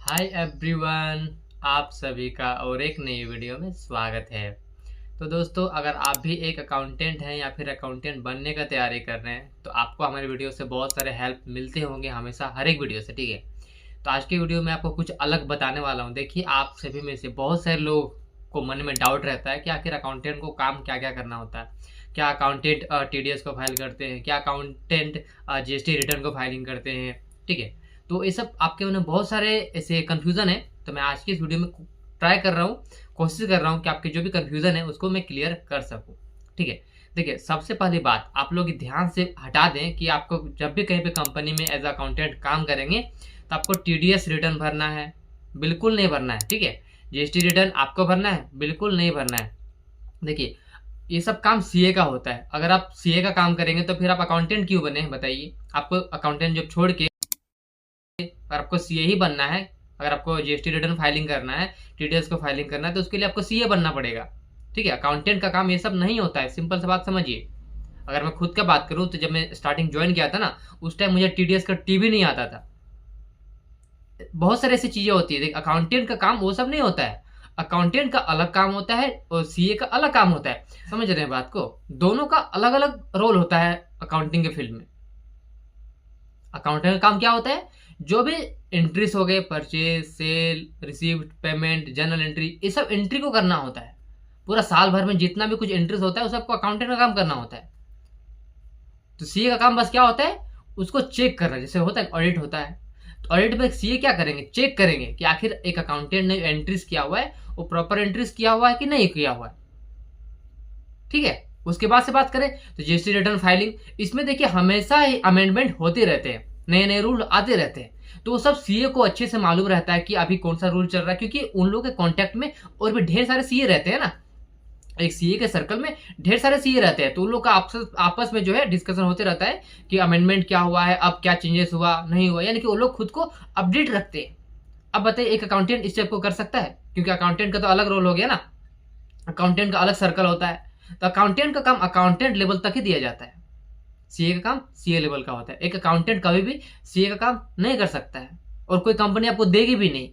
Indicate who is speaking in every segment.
Speaker 1: Hi everyone, आप सभी का और एक नई वीडियो में स्वागत है। तो दोस्तों, अगर आप भी एक अकाउंटेंट हैं या फिर अकाउंटेंट बनने का तैयारी कर रहे हैं तो आपको हमारे वीडियो से बहुत सारे हेल्प मिलते होंगे हमेशा, हर एक वीडियो से। ठीक है, तो आज की वीडियो में आपको कुछ अलग बताने वाला हूँ। देखिए, आप सभी में से बहुत सारे लोग को मन में डाउट रहता है कि आखिर अकाउंटेंट को काम क्या क्या करना होता है। क्या अकाउंटेंट टीडीएस को फाइल करते हैं? क्या अकाउंटेंट जीएसटी रिटर्न को फाइलिंग करते हैं? ठीक है, तो ये सब आपके मन में बहुत सारे ऐसे कन्फ्यूज़न है। तो मैं आज की इस वीडियो में ट्राई कर रहा हूँ, कोशिश कर रहा हूँ कि आपके जो भी कन्फ्यूज़न है उसको मैं क्लियर कर सकूँ। ठीक है, देखिए, सबसे पहली बात आप लोग ध्यान से हटा दें कि आपको जब भी कहीं पे कंपनी में एज अकाउंटेंट काम करेंगे तो आपको टीडीएस रिटर्न भरना है? बिल्कुल नहीं भरना है। ठीक है, जीएसटी रिटर्न आपको भरना है? बिल्कुल नहीं भरना है। देखिए, ये सब काम सीए का होता है। अगर आप सीए का काम करेंगे तो फिर आप अकाउंटेंट क्यों बने, बताइए। आपको अकाउंटेंट जब छोड़ के अगर आपको सीए ही बनना है, अगर आपको जीएसटी रिटर्न फाइलिंग करना है, टीडीएस को फाइलिंग करना है, तो उसके लिए आपको सीए बनना पड़ेगा। ठीक है, अकाउंटेंट का काम ये सब नहीं होता है, सिंपल सी बात समझिए। अगर मैं खुद का बात करूं तो जब मैं स्टार्टिंग ज्वाइन किया था ना, उस टाइम मुझे टीडीएस का टी भी नहीं आता था। बहुत सारी ऐसी चीजें होती है। देख, अकाउंटेंट का काम वो सब नहीं होता है। अकाउंटेंट का अलग काम होता है और सीए का अलग काम होता है। समझ रहे हैं बात को? दोनों का अलग अलग रोल होता है अकाउंटिंग के फील्ड में। अकाउंटेंट का काम क्या होता है? जो भी एंट्रीज हो गए, purchase, sale, received, payment, journal entry, ये सब एंट्री को करना होता है। पूरा साल भर में जितना भी कुछ एंट्रीज होता है उस सबको अकाउंटेंट का काम करना होता है। तो सीए का काम बस क्या होता है? उसको चेक करना। जैसे होता है ऑडिट होता है, तो ऑडिट में सीए क्या करेंगे? चेक करेंगे कि आखिर एक अकाउंटेंट ने एंट्रीज किया हुआ है वो प्रॉपर एंट्रीज किया हुआ है कि नहीं किया हुआ है। ठीक है, उसके बाद से बात करें तो जीएसटी रिटर्न फाइलिंग, इसमें देखिए हमेशा ही अमेंडमेंट होते रहते हैं, नए नए रूल आते रहते हैं। तो वो सब सीए को अच्छे से मालूम रहता है कि अभी कौन सा रूल चल रहा है, क्योंकि उन लोगों के कांटेक्ट में और भी ढेर सारे सीए रहते हैं ना। एक सीए के सर्कल में ढेर सारे सीए रहते हैं, तो उन लोग का आपस में जो है डिस्कशन होते रहता है कि अमेंडमेंट क्या हुआ है, अब क्या चेंजेस हुआ नहीं हुआ, यानी कि वो लोग खुद को अपडेट रखते हैं। अब बताइए, एक अकाउंटेंट इस चीज को कर सकता है? क्योंकि अकाउंटेंट का तो अलग रोल हो गया ना, अकाउंटेंट का अलग सर्कल होता है। तो अकाउंटेंट का काम अकाउंटेंट लेवल तक ही दिया जाता है। सीए का काम सीए लेवल का होता है। एक अकाउंटेंट कभी भी सीए का काम नहीं कर सकता है, और कोई कंपनी आपको देगी भी नहीं।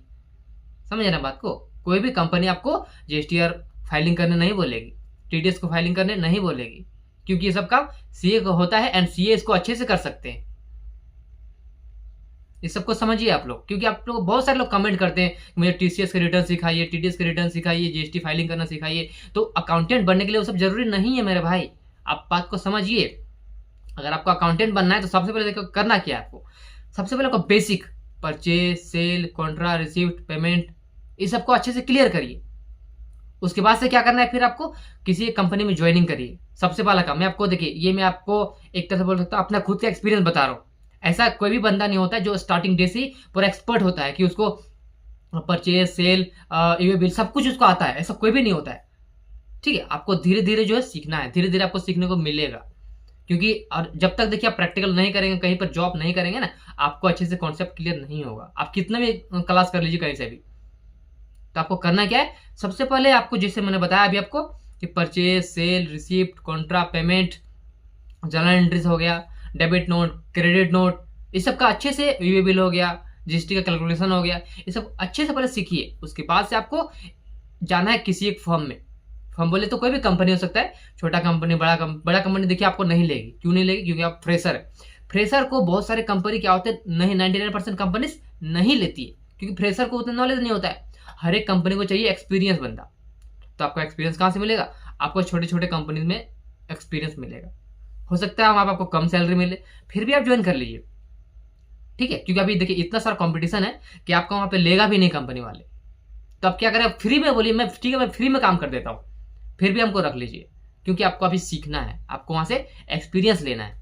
Speaker 1: समझ ना बात को? कोई भी कंपनी आपको जीएसटीआर फाइलिंग करने नहीं बोलेगी, टीडीएस को फाइलिंग करने नहीं बोलेगी, क्योंकि ये सब काम सीए का होता है एंड सीए इसको अच्छे से कर सकते हैं। इस सबको समझिए आप लोग, क्योंकि आप लोग बहुत सारे लोग कमेंट करते हैं मुझे टीसीएस के रिटर्न सिखाइए, टीडीएस के रिटर्न सिखाइए, जीएसटी फाइलिंग करना सिखाइए। तो अकाउंटेंट बनने के लिए वो सब जरूरी नहीं है मेरे भाई, आप बात को समझिए। अगर आपको अकाउंटेंट बनना है तो सबसे पहले देखो करना क्या है आपको। सबसे पहले आपको basic purchase, sale, contra, receipt, payment, इस सबको अच्छे से क्लियर करिए। उसके बाद से क्या करना है, फिर आपको किसी एक कंपनी में ज्वाइनिंग करिए। सबसे पहला काम मैं आपको, देखिए ये मैं आपको एक तरह से बोल सकता हूँ, अपना खुद का एक्सपीरियंस बता रहा हूँ। ऐसा कोई भी बंदा नहीं होता है जो स्टार्टिंग डे से ही पूरा एक्सपर्ट होता है कि उसको परचेज, सेल, ईवे बिल सब कुछ उसको आता है, ऐसा कोई भी नहीं होता है। ठीक है, आपको धीरे धीरे जो है सीखना है, धीरे धीरे आपको सीखने को मिलेगा। क्योंकि और जब तक देखिए आप प्रैक्टिकल नहीं करेंगे, कहीं पर जॉब नहीं करेंगे ना, आपको अच्छे से कॉन्सेप्ट क्लियर नहीं होगा। आप कितना भी क्लास कर लीजिए कहीं से भी। तो आपको करना क्या है, सबसे पहले आपको जैसे मैंने बताया अभी आपको कि purchase, sale, receipt, contra, payment, journal entries हो गया, डेबिट नोट, क्रेडिट नोट, इस सब का अच्छे से ईवे बिल हो गया, जीएसटी का कैलकुलेशन हो गया, ये सब अच्छे से पहले सीखिए। उसके बाद से आपको जाना है किसी एक फर्म में। फर्म बोले तो कोई भी कंपनी हो सकता है, छोटा कंपनी, बड़ा कंपनी देखिए आपको नहीं लेगी। क्यों नहीं लेगी? क्योंकि आप फ्रेशर है। फ्रेशर को बहुत सारे कंपनी क्या होते हैं, नहीं 99% कंपनी नहीं लेती है, क्योंकि फ्रेशर को उतना नॉलेज नहीं होता है। हर एक कंपनी को चाहिए एक्सपीरियंस बंदा। तो आपको एक्सपीरियंस कहाँ से मिलेगा? आपको छोटे छोटे कंपनी में एक्सपीरियंस मिलेगा। हो सकता है वहाँ पे आपको कम सैलरी मिले, फिर भी आप ज्वाइन कर लीजिए। ठीक है, क्योंकि अभी देखिए इतना सारा कंपटीशन है कि आपको वहाँ पे लेगा भी नहीं कंपनी वाले। तो आप क्या करें, फ्री में बोलिए मैं ठीक है मैं फ्री में काम कर देता हूँ, फिर भी हमको रख लीजिए। क्योंकि आपको अभी सीखना है, आपको वहाँ से एक्सपीरियंस लेना है।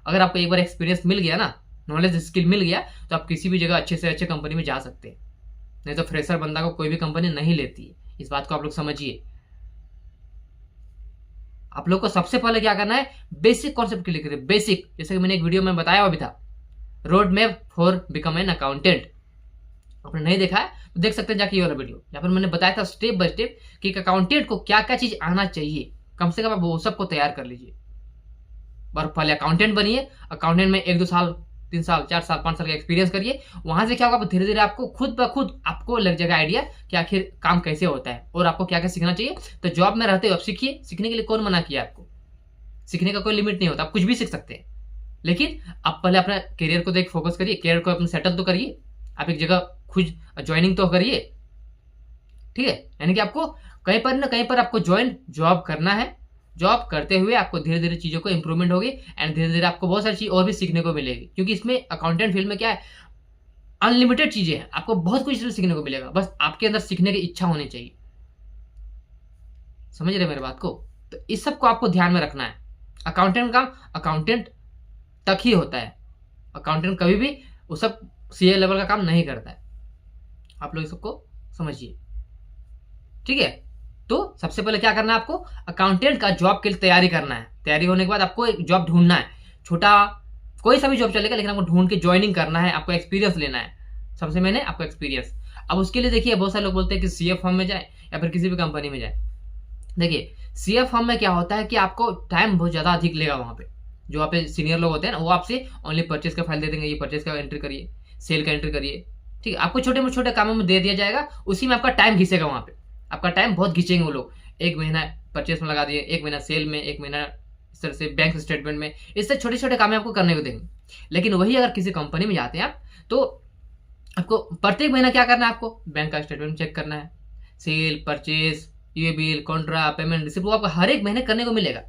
Speaker 1: अगर आपको एक बार एक्सपीरियंस मिल गया ना, नॉलेज स्किल मिल गया, तो आप किसी भी जगह अच्छे से अच्छे कंपनी में जा सकते हैं। नहीं तो फ्रेशर बंदा को कोई भी कंपनी नहीं लेती है। इस बात को आप लोग समझिए। आप लोग को सबसे पहले क्या करना है, बेसिक कॉन्सेप्ट क्लियर करिए। बेसिक, जैसे कि मैंने एक वीडियो में बताया अभी था, road map for become an accountant. आपने नहीं देखा है तो देख सकते हैं जाके ये वाला वीडियो, यहाँ पर मैंने बताया था स्टेप बाय स्टेप कि एक अकाउंटेंट को क्या क्या चीज आना चाहिए। कम से कम आप वो सबको तैयार कर लीजिए। और पहले अकाउंटेंट बनिए, अकाउंटेंट में 1-2 साल 3 साल 4 साल 5 साल का एक्सपीरियंस करिए। वहां से क्या होगा, धीरे धीरे आपको खुद ब खुद आपको लग जाएगा आइडिया कि आखिर काम कैसे होता है और आपको क्या क्या सीखना चाहिए। तो जॉब में रहते हो आप सीखिए, सीखने के लिए कौन मना किया आपको, सीखने का कोई लिमिट नहीं होता, आप कुछ भी सीख सकते हैं। लेकिन आप पहले अपना करियर को देख फोकस करिए, करियर को अपने सेटल तो करिए, आप एक जगह खुद ज्वाइनिंग तो करिए, ठीक है। यानी कि आपको कहीं पर ना कहीं पर आपको ज्वाइन जॉब करना है। जॉब करते हुए आपको धीरे धीरे चीज़ों को इंप्रूवमेंट होगी एंड धीरे धीरे आपको बहुत सारी चीज़ और भी सीखने को मिलेगी, क्योंकि इसमें अकाउंटेंट फील्ड में क्या है, अनलिमिटेड चीज़ें हैं, आपको बहुत कुछ सीखने को मिलेगा, बस आपके अंदर सीखने की इच्छा होनी चाहिए। समझ रहे मेरे बात को? तो इस सब को आपको ध्यान में रखना है। अकाउंटेंट काम अकाउंटेंट तक ही होता है, अकाउंटेंट कभी भी वो सब सीए लेवल का काम नहीं करता है। आप लोग सबको समझिए, ठीक है। तो सबसे पहले क्या करना है, आपको अकाउंटेंट का जॉब के लिए तैयारी करना है। तैयारी होने के बाद आपको एक जॉब ढूंढना है, छोटा कोई सा भी जॉब चलेगा, लेकिन आपको ढूंढ के ज्वाइनिंग करना है, आपको एक्सपीरियंस लेना है। सबसे मैंने आपको एक्सपीरियंस। अब उसके लिए देखिए, बहुत सारे लोग बोलते हैं कि सीए फर्म में जाए या फिर किसी भी कंपनी में जाए। देखिए सीए फर्म में क्या होता है कि आपको टाइम बहुत ज़्यादा अधिक लेगा। वहाँ पे जो वहाँ पे सीनियर लोग होते हैं ना, वो आपसे ओनली परचेज का फाइल दे देंगे, ये परचेज का एंट्री करिए, सेल का एंट्री करिए, ठीक है। आपको छोटे छोटे कामों में दे दिया जाएगा, उसी में आपका टाइम घिसेगा। वहाँ पे आपका टाइम बहुत घिंचेंगे वो लोग। 1 महीना परचेस में लगा दिए, 1 महीना सेल में, 1 महीना इस तरह से बैंक स्टेटमेंट में, इससे छोटे छोटे काम आपको करने को देंगे। लेकिन वही अगर किसी कंपनी में जाते हैं आप, तो आपको प्रत्येक महीना क्या करना है, आपको बैंक का स्टेटमेंट चेक करना है, सेल, परचेज, ये बिल, कॉन्ट्रा, पेमेंट रिसिप्ट, वो आपको हर एक महीने करने को मिलेगा।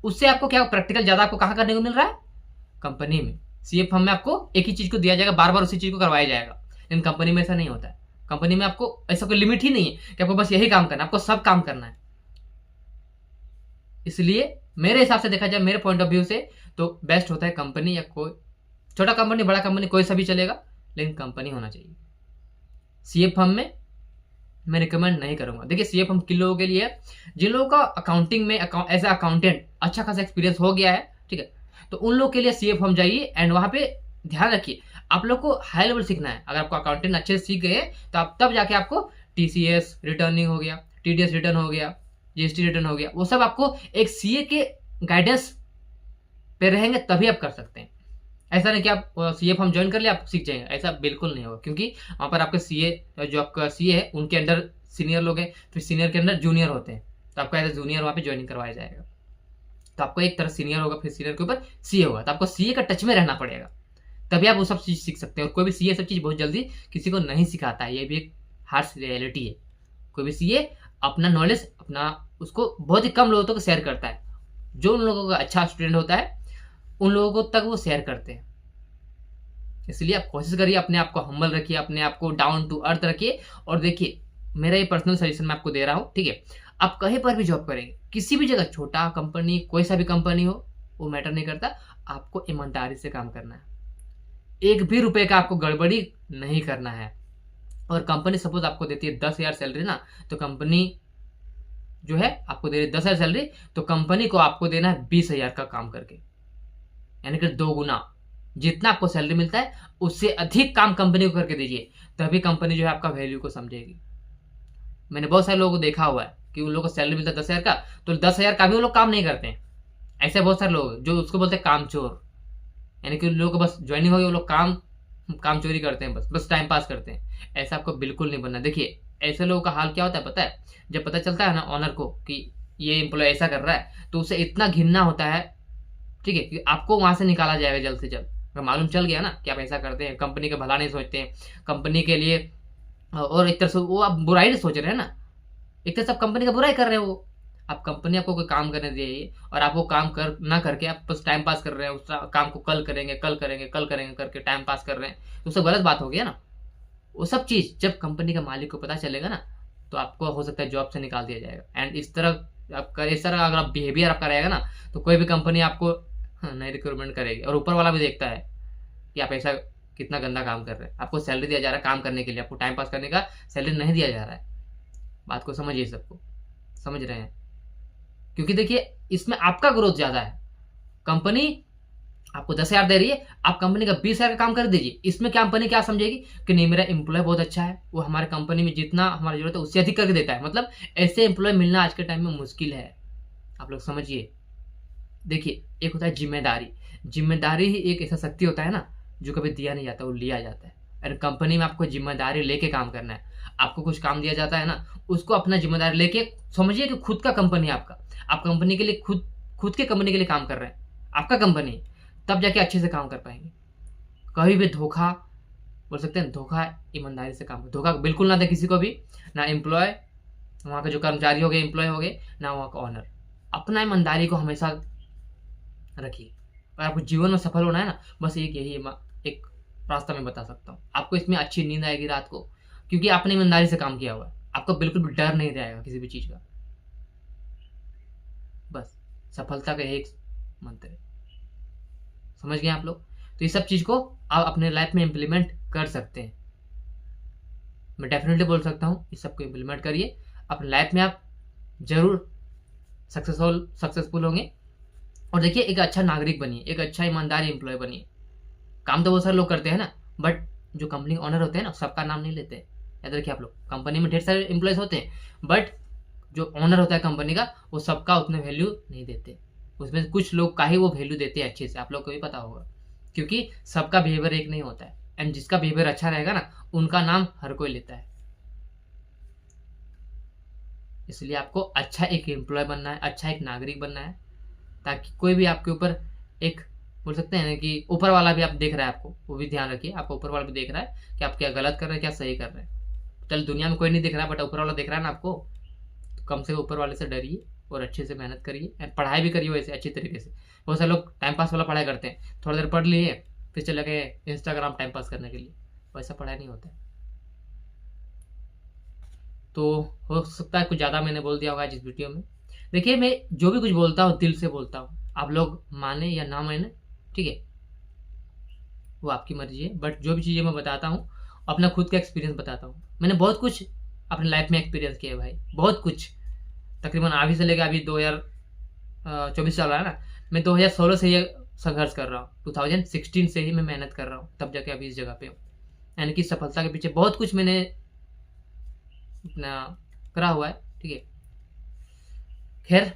Speaker 1: उससे आपको क्या प्रैक्टिकल ज्यादा आपको कहाँ करने को मिल रहा है, कंपनी में। सीए फर्म में आपको एक ही चीज को दिया जाएगा, बार बार उसी चीज को करवाया जाएगा, लेकिन कंपनी में ऐसा नहीं होता है। कंपनी में आपको ऐसा कोई लिमिट ही नहीं है कि आपको बस यही काम करना है, आपको सब काम करना है। इसलिए मेरे हिसाब से देखा जाए, मेरे पॉइंट ऑफ व्यू से, तो बेस्ट होता है कंपनी, या कोई छोटा कंपनी बड़ा कंपनी कोई सा भी चलेगा, लेकिन कंपनी होना चाहिए। सीए फर्म में मैं रिकमेंड नहीं करूंगा। देखिए सीए फर्म किन लोगों के लिए है, जिन लोगों का अकाउंटिंग में एज ए अकाउंटेंट अच्छा खासा एक्सपीरियंस हो गया है, ठीक है, तो उन लोग के लिए सीए फर्म जाइए। एंड वहां पे ध्यान रखिए, आप लोग को हाई लेवल सीखना है। अगर आपको अकाउंटेंट अच्छे से सीख गए तो आप तब जाके आपको टीसीएस रिटर्निंग हो गया, टीडीएस रिटर्न हो गया, जीएसटी रिटर्न हो गया, वो सब आपको एक सीए के गाइडेंस पे रहेंगे तभी आप कर सकते हैं। ऐसा नहीं कि आप सीए फॉर्म ज्वाइन कर लिया आप सीख जाएंगे, ऐसा बिल्कुल नहीं होगा, क्योंकि वहाँ पर आपके सीए जो आपका सीए है उनके अंडर सीनियर लोग हैं, फिर सीनियर के अंदर जूनियर होते हैं, तो आपको एज ए जूनियर वहाँ पे ज्वाइनिंग करवाया जाएगा। तो आपको एक तरह सीनियर होगा, फिर सीनियर के ऊपर सीए होगा, तो आपको सीए का टच में रहना पड़ेगा, तभी आप वो सब चीज़ सीख सकते हैं। और कोई भी सीए सब चीज़ बहुत जल्दी किसी को नहीं सिखाता है, ये भी एक हार्श रियलिटी है। कोई भी सीए अपना नॉलेज अपना उसको बहुत ही कम लोगों तक शेयर करता है। जो उन लोगों का अच्छा स्टूडेंट होता है उन लोगों को तक वो शेयर करते हैं। इसलिए आप कोशिश करिए, अपने आप को हम्बल रखिए, अपने आप को डाउन टू अर्थ रखिए। और देखिए मेरा ये पर्सनल सजेशन मैं आपको दे रहा हूँ, ठीक है। आप कहीं पर भी जॉब करेंगे, किसी भी जगह, छोटा कंपनी कोई सा भी कंपनी हो, वो मैटर नहीं करता, आपको ईमानदारी से काम करना है। 1 भी रुपए का आपको गड़बड़ी नहीं करना है। और कंपनी सपोज आपको देती है 10,000 सैलरी ना, तो कंपनी जो है आपको दे रही है 10,000 सैलरी, तो कंपनी को आपको देना है 20,000 का काम करके, यानी कि 2 गुना। जितना आपको सैलरी मिलता है उससे अधिक काम कंपनी को करके दीजिए, तभी कंपनी जो है आपका वैल्यू को समझेगी। मैंने बहुत सारे लोगों को देखा हुआ है कि उन लोगों को सैलरी मिलता है 10,000 का, तो 10,000 का भी वो लोग काम नहीं करते हैं। ऐसे बहुत सारे लोग जो उसको बोलते हैं कामचोर, यानी कि उन लोगों को बस ज्वाइनिंग हो गई, वो लोग काम चोरी करते हैं, बस टाइम पास करते हैं। ऐसा आपको बिल्कुल नहीं बनना। देखिए ऐसे लोगों का हाल क्या होता है पता है, जब पता चलता है ना ऑनर को कि ये एम्प्लॉय ऐसा कर रहा है, तो उसे इतना घिनना होता है, ठीक है, कि आपको वहां से निकाला जाएगा जल्द से जल्द। अगर मालूम चल गया ना कि आप ऐसा करते हैं, कंपनी का भला नहीं सोचते हैं, कंपनी के लिए, और एक तरह से वो आप बुराई नहीं सोच रहे हैं ना, एक तरह से आप कंपनी का बुराई कर रहे हो। वो आप कंपनी आपको कोई काम करने दीजिए और आप वो काम कर ना करके आप बस टाइम पास कर रहे हैं, उस काम को कल करेंगे कल करेंगे कल करेंगे करके टाइम पास कर रहे हैं, तो उससे गलत बात हो गया ना। वो सब चीज़ जब कंपनी का मालिक को पता चलेगा ना, तो आपको हो सकता है जॉब से निकाल दिया जाएगा। एंड इस तरह अगर आप बिहेवियर आपका रहेगा ना, तो कोई भी कंपनी आपको नहीं रिक्रूटमेंट करेगी। और ऊपर वाला भी देखता है कि आप ऐसा कितना गंदा काम कर रहे हैं। आपको सैलरी दिया जा रहा है काम करने के लिए, आपको टाइम पास करने का सैलरी नहीं दिया जा रहा है। बात को समझिए, सबको समझ रहे हैं? क्योंकि देखिए इसमें आपका ग्रोथ ज़्यादा है। कंपनी आपको 10,000 दे रही है, आप कंपनी का 20,000 का काम कर दीजिए। इसमें क्या कंपनी क्या समझेगी कि नहीं मेरा एम्प्लॉय बहुत अच्छा है, वो हमारे कंपनी में जितना हमारी जरूरत है उससे अधिक करके देता है। मतलब ऐसे एम्प्लॉय मिलना आज के टाइम में मुश्किल है, आप लोग समझिए। देखिए एक होता है जिम्मेदारी। जिम्मेदारी ही एक ऐसा शक्ति होता है ना जो कभी दिया नहीं जाता वो लिया जाता है। और कंपनी में आपको जिम्मेदारी लेके काम करना है। आपको कुछ काम दिया जाता है ना, उसको अपना जिम्मेदारी लेके समझिए कि खुद का कंपनी है आपका। आप कंपनी के लिए खुद के कंपनी के लिए काम कर रहे हैं, आपका कंपनी है, तब जाके अच्छे से काम कर पाएंगे। कभी भी धोखा, बोल सकते हैं धोखा, ईमानदारी से काम, धोखा बिल्कुल ना दे किसी को भी, ना एम्प्लॉय, वहाँ के जो कर्मचारी हो गए, एम्प्लॉय हो गए, ना वहाँ का ऑनर। अपना ईमानदारी को हमेशा रखिए। अगर आपको जीवन में सफल होना है ना, बस यही एक रास्ता मैं बता सकता हूँ आपको। इसमें अच्छी नींद आएगी रात को, क्योंकि आपने ईमानदारी से काम किया हुआ है। आपको बिल्कुल भी डर नहीं रहेगा किसी भी चीज़ का। बस सफलता का एक मंत्र है, समझ गए आप लोग? तो ये सब चीज़ को आप अपने लाइफ में इम्प्लीमेंट कर सकते हैं। मैं डेफिनेटली बोल सकता हूँ इस सबको इम्प्लीमेंट करिए, अपने लाइफ में आप जरूर सक्सेसफुल होंगे। और देखिए, एक अच्छा नागरिक बनिए, एक अच्छा ईमानदार एम्प्लॉय बनिए। काम तो बहुत सारे लोग करते हैं ना, बट जो कंपनी ऑनर होते हैं ना, सबका नाम नहीं लेते। याद रखिए आप लोग, कंपनी में ढेर सारे एम्प्लॉयज होते हैं, बट जो ऑनर होता है कंपनी का, वो सबका उतने वैल्यू नहीं देते। उसमें कुछ लोग का ही वो वैल्यू देते हैं अच्छे से, आप लोग को भी पता होगा, क्योंकि सबका बिहेवियर एक नहीं होता है। एंड जिसका बिहेवियर अच्छा रहेगा ना, उनका नाम हर कोई लेता है। इसलिए आपको अच्छा एक एम्प्लॉय बनना है, अच्छा एक नागरिक बनना है, ताकि कोई भी आपके ऊपर एक, बोल सकते हैं ना कि ऊपर वाला भी आप देख रहा है आपको, वो भी ध्यान रखिए, आपको ऊपर वाला भी देख रहा है कि आप क्या गलत कर रहे हैं, क्या सही कर रहे हैं। चल दुनिया में कोई नहीं दिख रहा है, बट ऊपर वाला देख रहा है ना आपको, तो कम से कम ऊपर वाले से डरिए और अच्छे से मेहनत करिए। एंड पढ़ाई भी करिए वैसे अच्छी तरीके से। बहुत सारे लोग टाइम पास वाला पढ़ाई करते हैं, थोड़ा देर पढ़ लिए फिर चले गए इंस्टाग्राम टाइम पास करने के लिए, वैसा पढ़ाई नहीं होता है। तो हो सकता है कुछ ज़्यादा मैंने बोल दिया होगा इस वीडियो में। देखिए, मैं जो भी कुछ बोलता हूँ दिल से बोलता हूँ, आप लोग माने या ना माने, ठीक है, वो आपकी मर्जी है। बट जो भी चीज़ें मैं बताता हूँ, अपना खुद का एक्सपीरियंस बताता हूँ। मैंने बहुत कुछ अपनी लाइफ में एक्सपीरियंस किया है भाई, बहुत कुछ। तकरीबन अभी से लेकर अभी 2024 चल रहा है ना, मैं 2016 से ये संघर्ष कर रहा हूँ, 2016 से ही मैं मेहनत कर रहा हूँ, तब जाके अभी इस जगह पे हूँ। यानी कि सफलता के पीछे बहुत कुछ मैंने अपना करा हुआ है, ठीक है। खैर,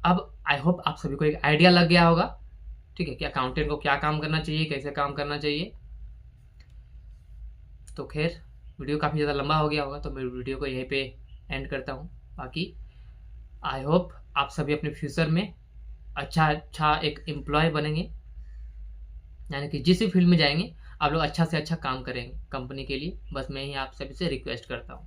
Speaker 1: अब आई होप आप सभी को एक आइडिया लग गया होगा, ठीक है, कि अकाउंटेंट को क्या काम करना चाहिए, कैसे काम करना चाहिए। तो खैर, वीडियो काफ़ी ज़्यादा लंबा हो गया होगा, तो मैं वीडियो को यहीं पे एंड करता हूँ। बाकी आई होप आप सभी अपने फ्यूचर में अच्छा एक एम्प्लॉय बनेंगे, यानी कि जिस भी फील्ड में जाएंगे आप लोग अच्छा से अच्छा काम करेंगे कंपनी के लिए। बस मैं ही आप सभी से रिक्वेस्ट करता हूँ।